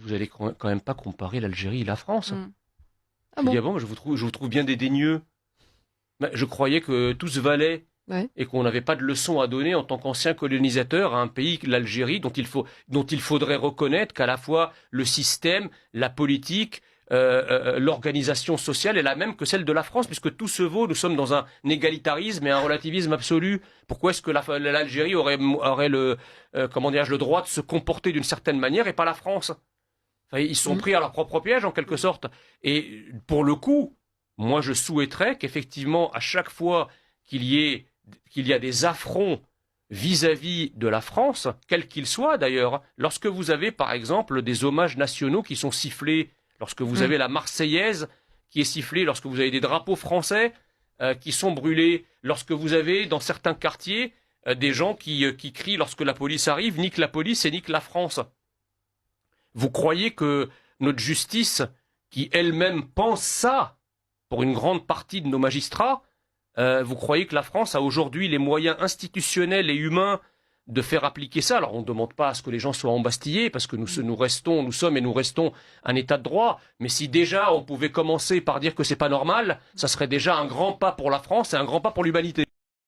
vous allez quand même pas comparer l'Algérie et la France. Ah Je dis, bon? ah bon, je vous trouve bien dédaigneux. Ben, je croyais que tout se valait Ouais. et qu'on n'avait pas de leçons à donner en tant qu'ancien colonisateur à un pays, l'Algérie, dont il faudrait reconnaître qu'à la fois le système, la politique, l'organisation sociale est la même que celle de la France, puisque tout se vaut. Nous sommes dans un égalitarisme et un relativisme absolu. Pourquoi est-ce que l'Algérie aurait comment dirais-je, le droit de se comporter d'une certaine manière et pas la France? Enfin, ils sont pris à leur propre piège en quelque sorte. Et pour le coup, moi je souhaiterais qu'effectivement à chaque fois qu'il y a des affronts vis-à-vis de la France, quels qu'ils soient d'ailleurs, lorsque vous avez par exemple des hommages nationaux qui sont sifflés, lorsque vous avez la Marseillaise qui est sifflée, lorsque vous avez des drapeaux français qui sont brûlés, lorsque vous avez dans certains quartiers des gens qui crient lorsque la police arrive, nique la police et nique la France. Vous croyez que notre justice, qui elle-même pense ça, pour une grande partie de nos magistrats, vous croyez que la France a aujourd'hui les moyens institutionnels et humains de faire appliquer ça? Alors on ne demande pas à ce que les gens soient embastillés, parce que nous sommes et nous restons un état de droit. Mais si déjà on pouvait commencer par dire que c'est pas normal, ça serait déjà un grand pas pour la France et un grand pas pour l'humanité.